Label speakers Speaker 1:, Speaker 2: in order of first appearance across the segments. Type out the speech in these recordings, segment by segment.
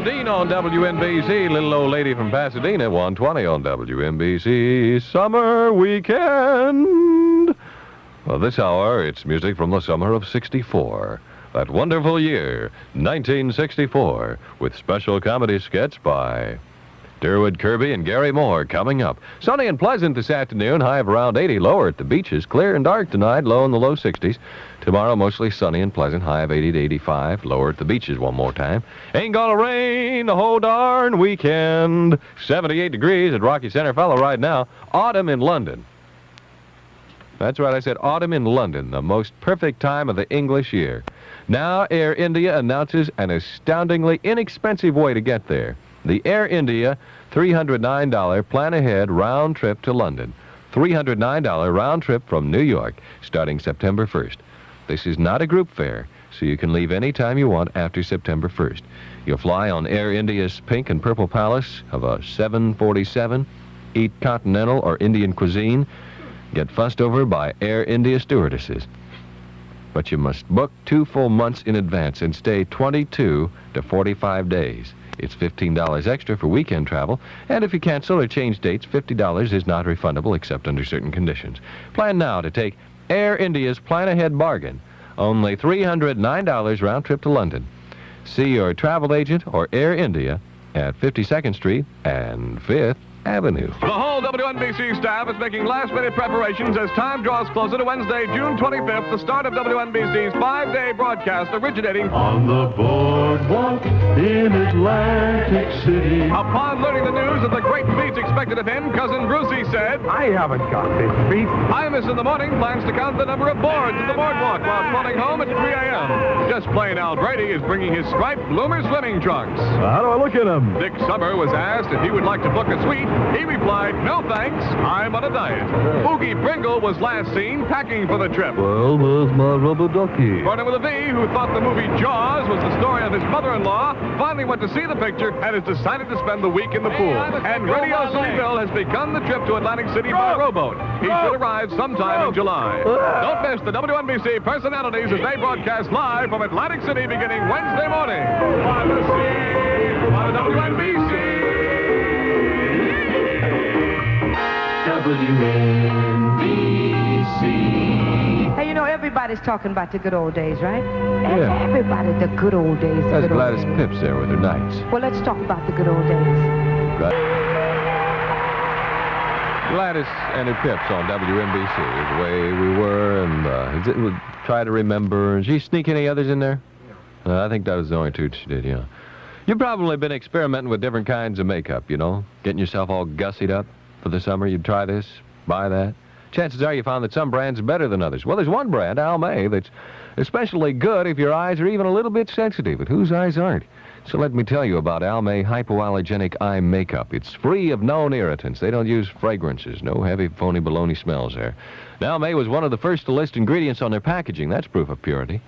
Speaker 1: Sam Dean on WNBC. Little old lady from Pasadena, 120 on WNBC. Summer Weekend. Well, this hour, it's music from the summer of '64. That wonderful year, 1964, with special comedy sketch by Durwood Kirby and Gary Moore coming up. Sunny and pleasant this afternoon, high of around 80, lower at the beaches. Clear and dark tonight, low in the low 60s. Tomorrow, mostly sunny and pleasant, high of 80 to 85, lower at the beaches one more time. Ain't gonna rain the whole darn weekend. 78 degrees at Rocky Center. Fellow right now, autumn in London. That's right, I said autumn in London, the most perfect time of the English year. Now, Air India announces an astoundingly inexpensive way to get there. The Air India $309 plan-ahead round trip to London. $309 round trip from New York, starting September 1st. This is not a group fare, so you can leave any time you want after September 1st. You'll fly on Air India's Pink and Purple Palace of a 747, eat continental or Indian cuisine, get fussed over by Air India stewardesses. But you must book 2 full months in advance and stay 22 to 45 days. It's $15 extra for weekend travel, and if you cancel or change dates, $50 is not refundable except under certain conditions. Plan now to take Air India's plan-ahead bargain. Only $309 round trip to London. See your travel agent or Air India at 52nd Street and 5th Avenue.
Speaker 2: The whole WNBC staff is making last-minute preparations as time draws closer to Wednesday, June 25th, the start of WNBC's 5-day broadcast originating
Speaker 3: on the boardwalk in Atlantic City.
Speaker 2: Upon learning the news of the great feats expected of him, Cousin Brucey said,
Speaker 4: I haven't got this feat.
Speaker 2: Imus in the morning plans to count the number of boards at the boardwalk while floating home at 3 a.m. Just plain Al Brady is bringing his striped Bloomer swimming trunks.
Speaker 4: How do I look at him?
Speaker 2: Dick Summer was asked if he would like to book a suite. He replied, no thanks, I'm on a diet. Oogie Pringle was last seen packing for the trip.
Speaker 4: Well, where's my rubber ducky?
Speaker 2: Vernon with a V, who thought the movie Jaws was the story of his mother-in-law, finally went to see the picture and has decided to spend the week in the pool. And Radio City Bill has begun the trip to Atlantic City by rowboat. He should arrive sometime in July. Don't miss the WNBC personalities as they broadcast live from Atlantic City beginning Wednesday morning. On the sea, on WNBC.
Speaker 3: WNBC.
Speaker 5: Hey, you know, everybody's talking about the good old days, right?
Speaker 1: Yeah.
Speaker 5: Everybody, the good old days.
Speaker 1: That's
Speaker 5: good old
Speaker 1: Gladys
Speaker 5: days.
Speaker 1: Pips there with her nights.
Speaker 5: Well, let's talk about the good old days.
Speaker 1: Gladys and her Pips on WNBC is the way we were, and we'll try to remember. Did she sneak any others in there? I think that was the only two she did, yeah. You've probably been experimenting with different kinds of makeup, you know, getting yourself all gussied up for the summer. You'd try this, buy that. Chances are you found that some brands are better than others. Well, there's one brand, Almay, that's especially good if your eyes are even a little bit sensitive, but whose eyes aren't? So let me tell you about Almay Hypoallergenic Eye Makeup. It's free of known irritants. They don't use fragrances. No heavy, phony baloney smells there. Now, Almay was one of the first to list ingredients on their packaging. That's proof of purity.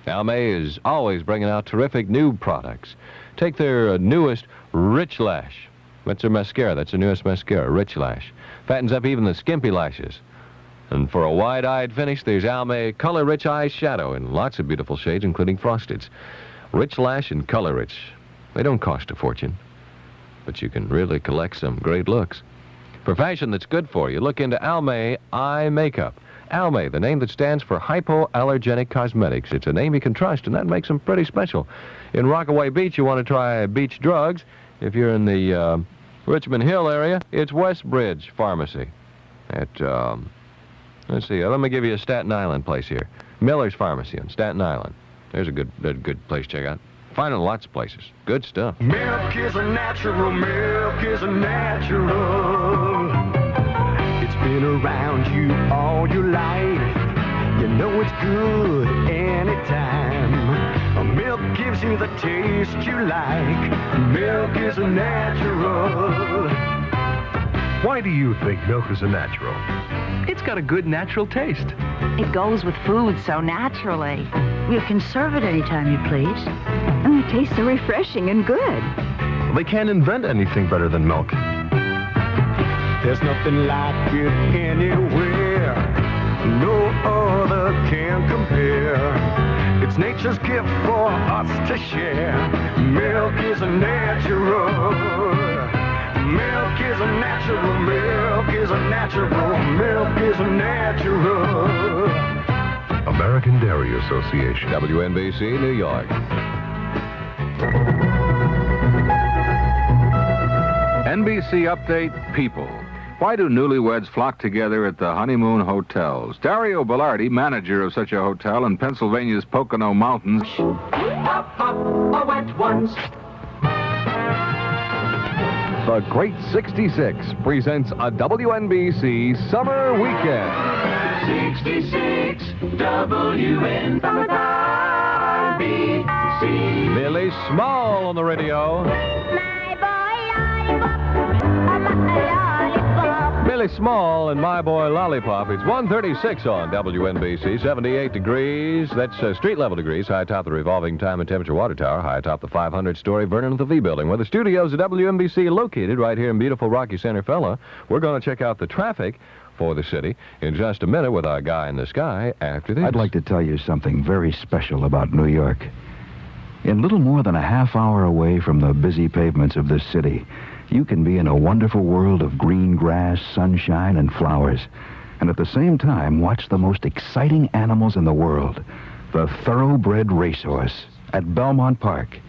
Speaker 1: Almay is always bringing out terrific new products. Take their newest Rich Lash. That's their mascara. That's their newest mascara, Rich Lash. Fattens up even the skimpy lashes. And for a wide-eyed finish, there's Almay Color Rich Eye Shadow in lots of beautiful shades, including frosteds. Rich Lash and Color Rich. They don't cost a fortune, but you can really collect some great looks. For fashion that's good for you, look into Almay Eye Makeup. Almay, the name that stands for Hypoallergenic Cosmetics. It's a name you can trust, and that makes them pretty special. In Rockaway Beach, you want to try Beach Drugs. If you're in the Richmond Hill area, it's Westbridge Pharmacy. At, let's see, let me give you a Staten Island place here. Miller's Pharmacy on Staten Island. There's a good place to check out. Find it in lots of places. Good stuff.
Speaker 3: Milk is a natural, milk is a natural. It's been around you all your life. You know it's good anytime. Milk gives you the taste you like. Milk is a natural.
Speaker 4: Why do you think milk is a natural? It's got a good natural taste.
Speaker 6: It goes with food so naturally. You can serve it anytime you please. And it tastes so refreshing and good.
Speaker 4: Well, they can't invent anything better than milk.
Speaker 3: There's nothing like it anywhere. No other can compare. It's nature's gift for us to share. Milk is is a natural. Milk is a natural. Milk is a natural. Milk is a natural.
Speaker 4: American Dairy Association.
Speaker 1: WNBC, New York.
Speaker 7: NBC Update, People. Why do newlyweds flock together at the honeymoon hotels? Dario Bellardi, manager of such a hotel in Pennsylvania's Pocono Mountains.
Speaker 3: Hop, hop, all at once.
Speaker 2: The Great 66 presents a WNBC summer weekend.
Speaker 3: 66 WNBC.
Speaker 2: Billy Small on the radio. Billy Small and My Boy Lollipop. It's 1:36 on WNBC. 78 degrees. That's street level degrees. High atop the revolving time and temperature water tower. High atop the 500-story Vernon at the V building, where the studios of WNBC are located right here in beautiful Rocky Center, fella. We're going to check out the traffic for the city in just a minute with our guy in the sky after this.
Speaker 8: I'd like to tell you something very special about New York. In little more than a half hour away from the busy pavements of this city, you can be in a wonderful world of green grass, sunshine, and flowers, and at the same time watch the most exciting animals in the world, the thoroughbred racehorse at Belmont Park.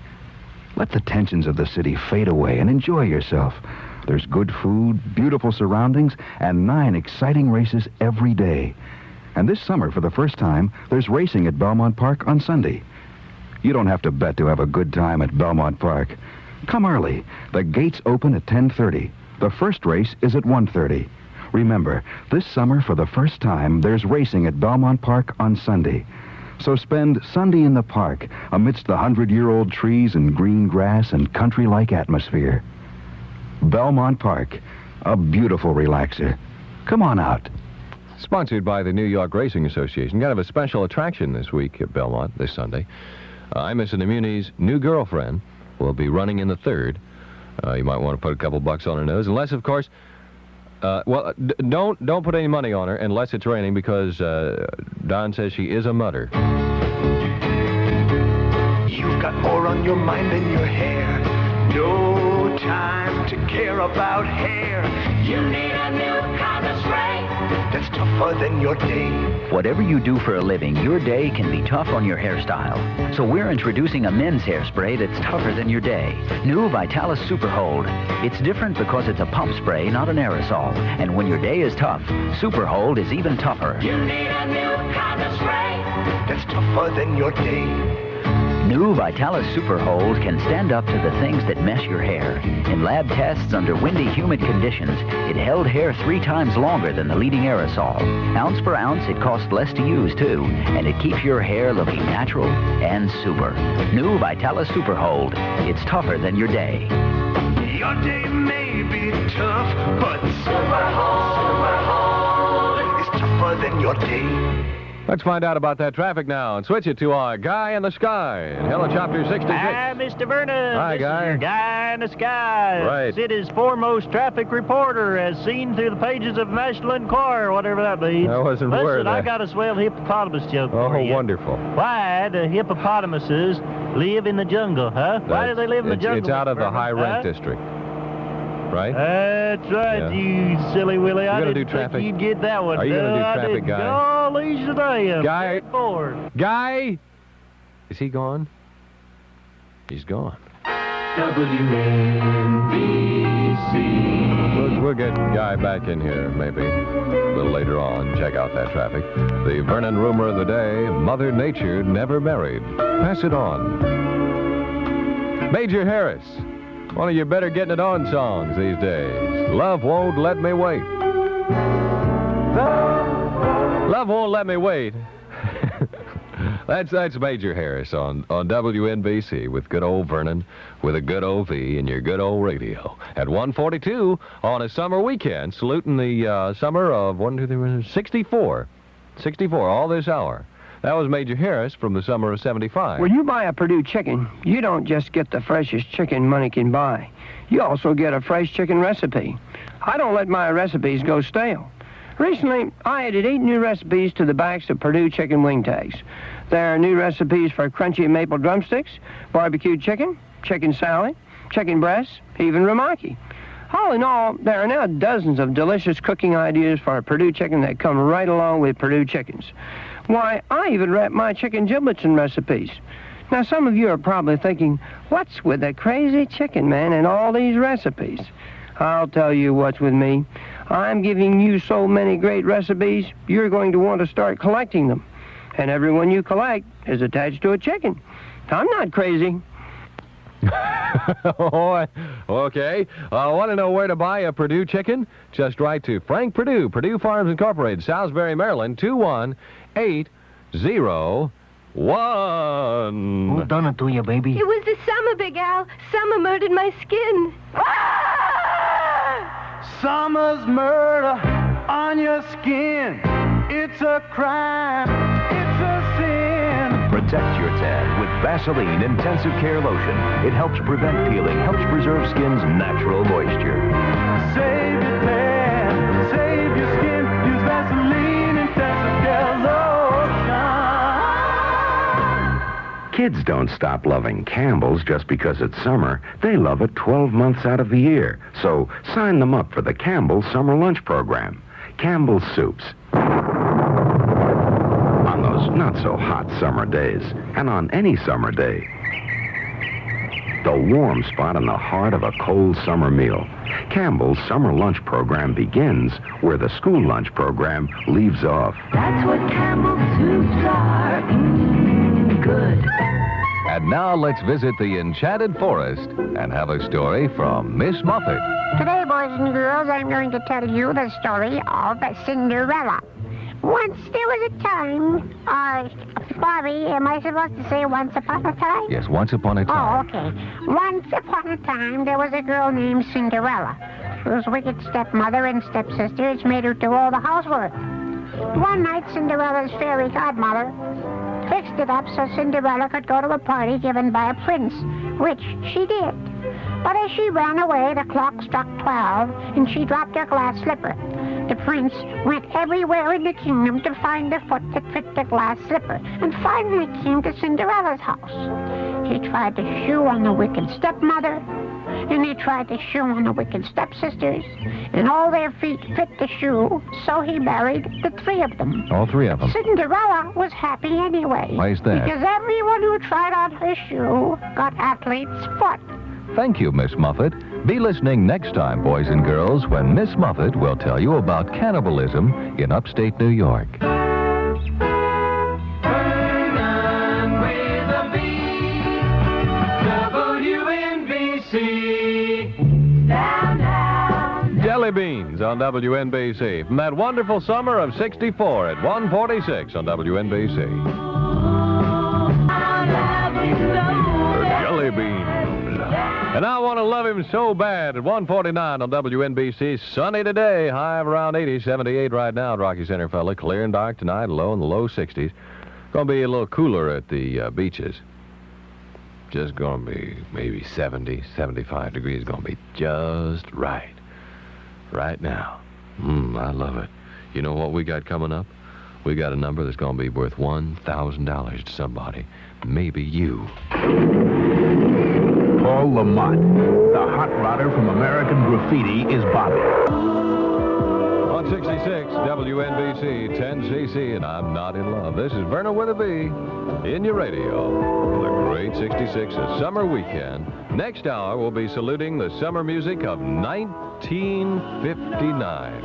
Speaker 8: Let the tensions of the city fade away and enjoy yourself. There's good food, beautiful surroundings, and 9 exciting races every day. And this summer, for the first time, there's racing at Belmont Park on Sunday. You don't have to bet to have a good time at Belmont Park. Come early. The gates open at 10:30. The first race is at 1:30. Remember, this summer, for the first time, there's racing at Belmont Park on Sunday. So spend Sunday in the park amidst the 100-year-old trees and green grass and country-like atmosphere. Belmont Park, a beautiful relaxer. Come on out.
Speaker 2: Sponsored by the New York Racing Association. Kind of a special attraction this week at Belmont, this Sunday. Imus and the Muni's new girlfriend will be running in the third. You might want to put a couple bucks on her nose, unless, of course, don't put any money on her unless it's raining, because Don says she is a mutter.
Speaker 3: You've got more on your mind than your hair. No time to care about hair. You need a new kind of spray that's tougher than your day.
Speaker 9: Whatever you do for a living, your day can be tough on your hairstyle. So we're introducing a men's hairspray that's tougher than your day. New Vitalis Super Hold. It's different because it's a pump spray, not an aerosol. And when your day is tough, Super Hold is even tougher.
Speaker 3: You need a new kind of spray that's tougher than your day.
Speaker 9: New Vitalis Super Hold can stand up to the things that mess your hair. In lab tests under windy, humid conditions, it held hair 3 times longer than the leading aerosol. Ounce per ounce, it costs less to use, too. And it keeps your hair looking natural and super. New Vitalis Super Hold. It's tougher than your day.
Speaker 3: Your day may be tough, but Super Hold is tougher than your day.
Speaker 2: Let's find out about that traffic now and switch it to our guy in the sky in Helicopter 66.
Speaker 10: Hi, Mr. Vernon.
Speaker 2: Hi,
Speaker 10: this
Speaker 2: Guy.
Speaker 10: Is your guy in the sky.
Speaker 2: Right.
Speaker 10: City's foremost traffic reporter, as seen through the pages of National Enquirer, whatever that means.
Speaker 2: I wasn't aware of
Speaker 10: Listen, I
Speaker 2: that.
Speaker 10: got a swell hippopotamus joke
Speaker 2: Oh,
Speaker 10: for you.
Speaker 2: wonderful.
Speaker 10: Why do hippopotamuses live in the jungle, huh? Why do they live in the jungle?
Speaker 2: It's out of
Speaker 10: Mr.
Speaker 2: the
Speaker 10: Vernon,
Speaker 2: high rent
Speaker 10: huh?
Speaker 2: district, right?
Speaker 10: That's right,
Speaker 2: Yeah.
Speaker 10: you silly Willie. I
Speaker 2: gonna
Speaker 10: didn't
Speaker 2: do
Speaker 10: think
Speaker 2: traffic?
Speaker 10: you'd get that one.
Speaker 2: Are you gonna do
Speaker 10: No, I
Speaker 2: traffic,
Speaker 10: didn't.
Speaker 2: Guy?
Speaker 10: Golly, today I'm
Speaker 2: Guy?
Speaker 10: bored.
Speaker 2: Guy? Is he gone? He's gone.
Speaker 3: WNBC.
Speaker 2: We'll get Guy back in here maybe a little later on. Check out that traffic. The Vernon rumor of the day, Mother Nature never married. Pass it on. Major Harris, one of your better getting it on songs these days. Love Won't Let Me Wait. Love Won't Let Me Wait. That's Major Harris on WNBC with good old Vernon, with a good old V in your good old radio. At 1:42 on a summer weekend, saluting the summer of 64, all this hour. That was Major Harris from the summer of 75.
Speaker 11: When you buy a Purdue chicken, you don't just get the freshest chicken money can buy. You also get a fresh chicken recipe. I don't let my recipes go stale. Recently, I added 8 new recipes to the backs of Purdue chicken wing tags. There are new recipes for crunchy maple drumsticks, barbecued chicken, chicken salad, chicken breasts, even ramaki. All in all, there are now dozens of delicious cooking ideas for Purdue chicken that come right along with Purdue chickens. Why, I even wrap my chicken giblets in recipes. Now, some of you are probably thinking, what's with the crazy chicken man and all these recipes? I'll tell you what's with me. I'm giving you so many great recipes, you're going to want to start collecting them. And everyone you collect is attached to a chicken. I'm not crazy.
Speaker 1: Okay. Want to know where to buy a Purdue chicken? Just write to Frank Purdue, Purdue Farms Incorporated, Salisbury, Maryland, 21801.
Speaker 12: Who done it to you, baby?
Speaker 13: It was the summer, Big Al. Summer murdered my skin.
Speaker 3: Summer's murder on your skin. It's a crime. It's a sin.
Speaker 14: Protect your tan with Vaseline Intensive Care Lotion. It helps prevent peeling, helps preserve skin's natural moisture.
Speaker 3: Save your tan. Save your skin. Use Vaseline Intensive Care Lotion.
Speaker 7: Kids don't stop loving Campbell's just because it's summer. They love it 12 months out of the year. So sign them up for the Campbell's Summer Lunch Program. Campbell's Soups. On those not-so-hot summer days, and on any summer day. The warm spot in the heart of a cold summer meal. Campbell's Summer Lunch Program begins where the school lunch program leaves off.
Speaker 6: That's what Campbell's soups are. Good.
Speaker 1: And now let's visit the Enchanted Forest and have a story from Miss Muffet.
Speaker 15: Today, boys and girls, I'm going to tell you the story of Cinderella. Once there was a time, Bobby, am I supposed to say once upon a time?
Speaker 1: Yes, once upon a time.
Speaker 15: Oh, okay. Once upon a time, there was a girl named Cinderella, whose wicked stepmother and stepsisters made her do all the housework. One night, Cinderella's fairy godmother fixed it up so Cinderella could go to a party given by a prince, which she did. But as she ran away, the clock struck 12, and she dropped her glass slipper. The prince went everywhere in the kingdom to find the foot that fit the glass slipper, and finally came to Cinderella's house. He tried to shoo on the wicked stepmother, and he tried to shoo on the wicked stepsisters, and all their feet fit the shoe, so he married the three of them.
Speaker 1: All three of them.
Speaker 15: Cinderella was happy anyway.
Speaker 1: Why is that?
Speaker 15: Because everyone who tried on her shoe got athlete's foot.
Speaker 1: Thank you, Miss Muffet. Be listening next time, boys and girls, when Miss Muffet will tell you about cannibalism in upstate New York.
Speaker 3: Vernon with a V. WNBC. Down, down.
Speaker 1: Jelly beans on WNBC. From that wonderful summer of '64 at 1:46 on WNBC. Jelly beans. And I want to love him so bad at 1:49 on WNBC. Sunny today, high of around 80, 78 right now at Rocky Center, fella. Clear and dark tonight, low in the low 60s. Going to be a little cooler at the beaches. Just going to be maybe 70, 75 degrees. Going to be just right. Right now. I love it. You know what we got coming up? We got a number that's going to be worth $1,000 to somebody. Maybe you.
Speaker 16: Paul Lamont, the hot rodder from American Graffiti, is Bobby.
Speaker 1: On 66, WNBC, 10cc, and I'm not in love. This is Vernon with a V in your radio. The great 66, a summer weekend. Next hour, we'll be saluting the summer music of 1959.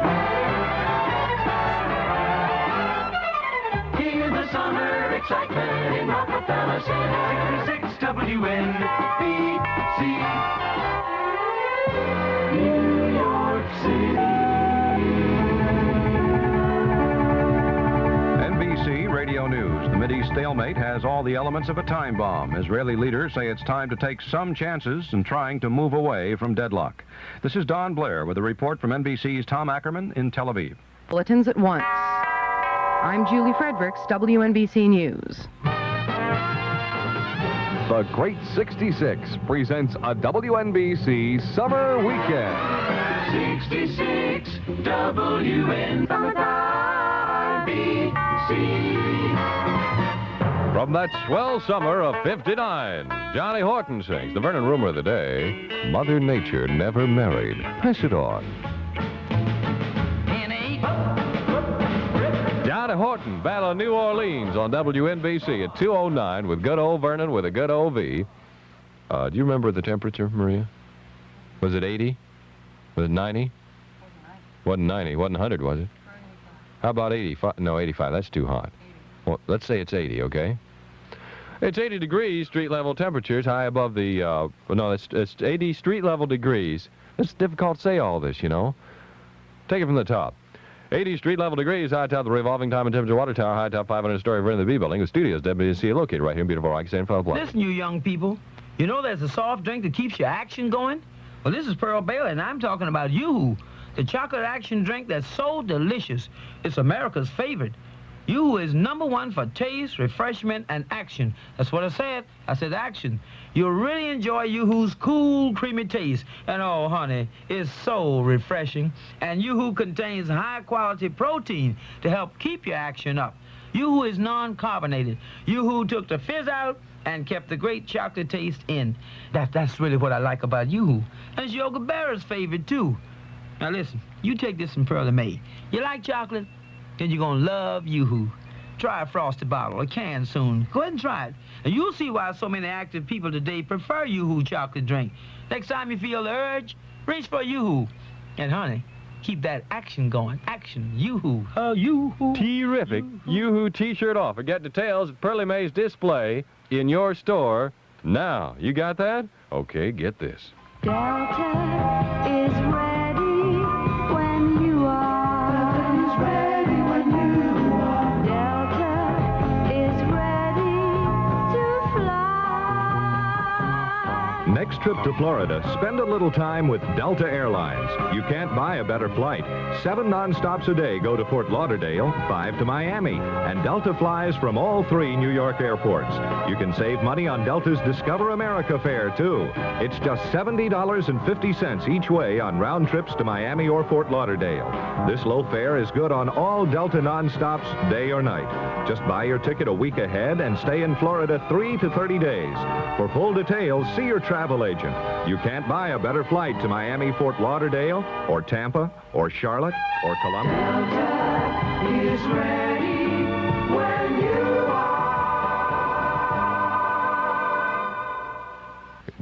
Speaker 3: Here's the summer excitement in Rockefeller Center. 66 WNBC. New York City.
Speaker 2: NBC Radio News. The Mideast stalemate has all the elements of a time bomb. Israeli leaders say it's time to take some chances in trying to move away from deadlock. This is Don Blair with a report from NBC's Tom Ackerman in Tel Aviv.
Speaker 17: Bulletins at once. I'm Julie Fredericks, WNBC News.
Speaker 2: The Great 66 presents a WNBC summer weekend.
Speaker 3: 66 WNBC.
Speaker 1: From that swell summer of 59, Johnny Horton sings the Vernon rumor of the day, Mother Nature never married. Pass it on. Johnny Horton, Battle of New Orleans on WNBC at 2:09 with good old Vernon with a good old V. Do you remember the temperature, Maria? Was it 80? Was it 90? Wasn't 90. Wasn't 100, was it? How about 85? No, 85. That's too hot. Well, let's say it's 80, okay? It's 80 degrees street level temperatures, high above the, no, it's 80 street level degrees. It's difficult to say all this, you know. Take it from the top. 80 street level degrees, high top of the revolving time and temperature water tower, high top 500-story Vernon the B building. The studios, WNBC, located right here in beautiful Rocky St. Philip.
Speaker 12: Listen, you young people. You know there's a soft drink that keeps your action going? Well, this is Pearl Bailey, and I'm talking about Yoo-Hoo, the chocolate action drink that's so delicious. It's America's favorite. Yoo-Hoo is #1 for taste, refreshment, and action. That's what I said. I said action. You'll really enjoy Yoo-Hoo's cool, creamy taste. And oh, honey, it's so refreshing. And Yoo-Hoo contains high-quality protein to help keep your action up. Yoo-Hoo is non-carbonated. Yoo-Hoo took the fizz out and kept the great chocolate taste in. That's really what I like about Yoo-Hoo. And it's Yoga Berra's favorite, too. Now, listen, you take this from Pearl May. You like chocolate? Then you're going to love Yoo-Hoo. Try a frosted bottle, a can soon. Go ahead and try it. And you'll see why so many active people today prefer Yoo-Hoo chocolate drink. Next time you feel the urge, reach for Yoo-Hoo. And, honey, keep that action going. Action. Yoo-Hoo. Oh, Yoo-Hoo.
Speaker 1: Terrific. Yoo-Hoo T-shirt offer. Get details at Pearly May's display in your store now. You got that? Okay, get this.
Speaker 3: Delta is ready when you are. Delta is ready when you are. Delta is ready to fly.
Speaker 2: Next trip to Florida, spend a little time with Delta Airlines. You can't buy a better flight. 7 non-stops a day go to Fort Lauderdale, 5 to Miami, and Delta flies from all 3 New York airports. You can save money on Delta's Discover America fare, too. It's just $70.50 each way on round trips to Miami or Fort Lauderdale. This low fare is good on all Delta non-stops, day or night. Just buy your ticket a week ahead and stay in Florida 3 to 30 days. For full details, see your travel agent. You can't buy a better flight to Miami, Fort Lauderdale, or Tampa, or Charlotte, or Columbus.
Speaker 3: Delta is ready when you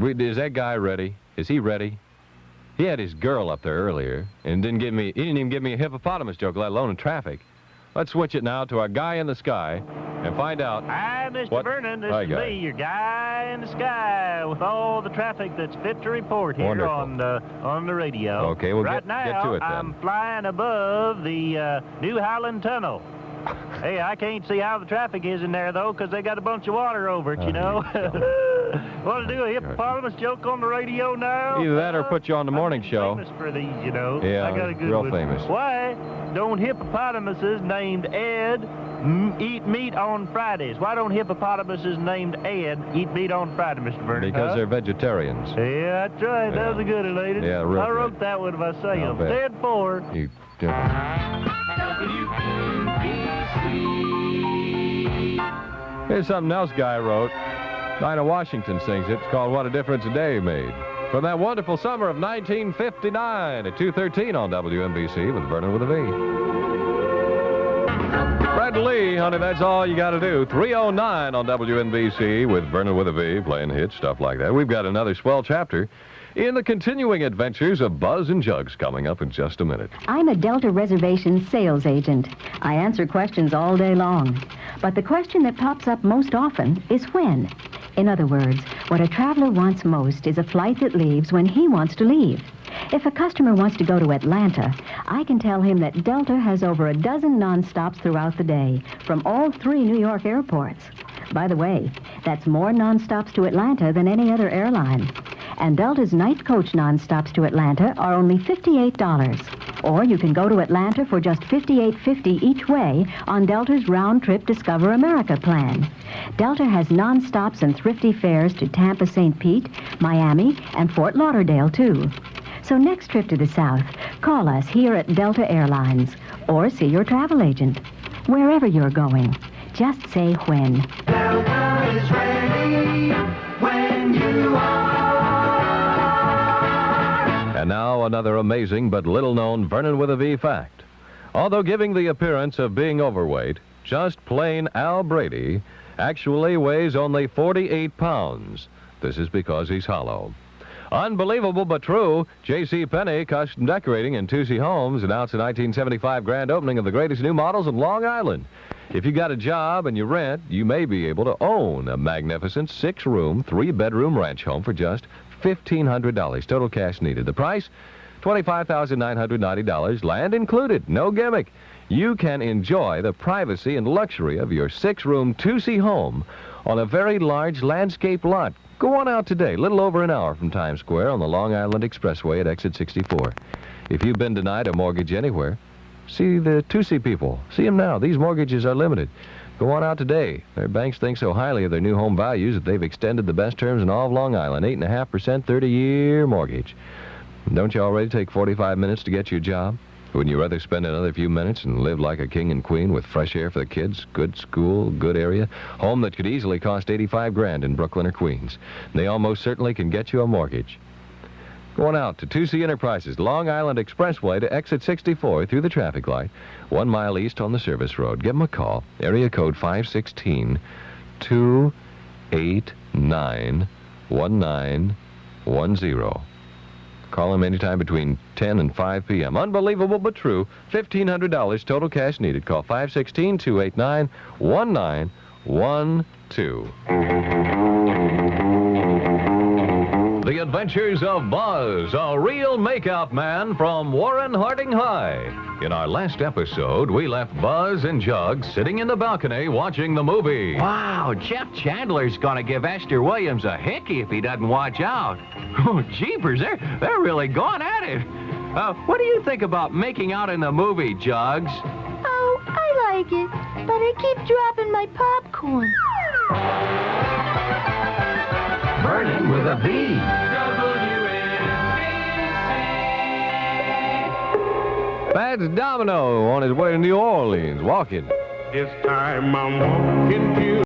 Speaker 3: are.
Speaker 1: Is that guy ready? Is he ready? He had his girl up there earlier and he didn't even give me a hippopotamus joke, let alone in traffic. Let's switch it now to our guy in the sky and find out.
Speaker 10: Hi, Mr. Vernon. This is me, your guy in the sky, with all the traffic that's fit to report here on the radio.
Speaker 1: Okay, we'll
Speaker 10: right
Speaker 1: get to it then.
Speaker 10: I'm flying above the New Highland Tunnel. Hey, I can't see how the traffic is in there, though, because they got a bunch of water over it, you know. Want to do a hippopotamus joke on the radio now?
Speaker 1: Either that or put you on the morning show.
Speaker 10: Famous for these, you know.
Speaker 1: Yeah,
Speaker 10: I got a good
Speaker 1: real
Speaker 10: one.
Speaker 1: famous.
Speaker 10: Why don't hippopotamuses named Ed eat meat on Fridays? Why don't hippopotamuses named Ed eat meat on Friday, Mr. Vernon?
Speaker 1: Because they're vegetarians.
Speaker 10: Yeah, that's right.
Speaker 1: Yeah.
Speaker 10: That was a good one, ladies.
Speaker 1: Yeah, real
Speaker 10: I wrote
Speaker 1: good.
Speaker 10: that one myself.
Speaker 1: bet.
Speaker 10: Stand for.
Speaker 1: You Here's something else Guy wrote. Dinah Washington sings it. It's called What a Difference a Day Made. From that wonderful summer of 1959 at 2:13 on WNBC with Vernon with a V. Fred Lee, honey, that's all you got to do. 3:09 on WNBC with Vernon with a V, playing hits, stuff like that. We've got another swell chapter in the continuing adventures of Buzz and Jugs coming up in just a minute.
Speaker 18: I'm a Delta reservation sales agent. I answer questions all day long. But the question that pops up most often is when. In other words, what a traveler wants most is a flight that leaves when he wants to leave. If a customer wants to go to Atlanta, I can tell him that Delta has over a dozen non-stops throughout the day from all 3 New York airports. By the way, that's more non-stops to Atlanta than any other airline. And Delta's night coach non-stops to Atlanta are only $58. Or you can go to Atlanta for just $58.50 each way on Delta's round-trip Discover America plan. Delta has non-stops and thrifty fares to Tampa, St. Pete, Miami, and Fort Lauderdale, too. So next trip to the South, call us here at Delta Airlines or see your travel agent. Wherever you're going, just say when.
Speaker 3: Welcome is ready when you are.
Speaker 1: And now another amazing but little-known Vernon with a V fact. Although giving the appearance of being overweight, just plain Al Brady actually weighs only 48 pounds. This is because he's hollow. Unbelievable but true, J.C. Penney Custom Decorating in Toucey Homes announced the 1975 grand opening of the greatest new models in Long Island. If you got a job and you rent, you may be able to own a magnificent 6-room, 3-bedroom ranch home for just $1,500. Total cash needed. The price? $25,990, land included, no gimmick. You can enjoy the privacy and luxury of your 6-room Toucey home on a very large landscape lot. Go on out today, little over an hour from Times Square on the Long Island Expressway at exit 64. If you've been denied a mortgage anywhere, see the Toucey people. See them now. These mortgages are limited. Go on out today. Their banks think so highly of their new home values that they've extended the best terms in all of Long Island, 8.5% 30-year mortgage. Don't you already take 45 minutes to get your job? Wouldn't you rather spend another few minutes and live like a king and queen with fresh air for the kids, good school, good area, home that could easily cost 85 grand in Brooklyn or Queens? They almost certainly can get you a mortgage. Going out to Toucey Enterprises, Long Island Expressway to exit 64 through the traffic light, 1 mile east on the service road. Give them a call. Area code 516-289-1910. Call him anytime between 10 and 5 p.m. Unbelievable but true. $1,500 total cash needed. Call 516-289-1912. The Adventures of Buzz, a real makeout man from Warren Harding High. In our last episode, we left Buzz and Jug sitting in the balcony watching the movie.
Speaker 19: Wow, Jeff Chandler's gonna give Esther Williams a hickey if he doesn't watch out. Oh, jeepers, they're really going at it. What do you think about making out in the movie, Jugs?
Speaker 13: Oh, I like it, but I keep dropping my popcorn.
Speaker 14: Vernon with a V.
Speaker 1: That's Domino on his way to New Orleans, walking.
Speaker 3: This time I'm walking to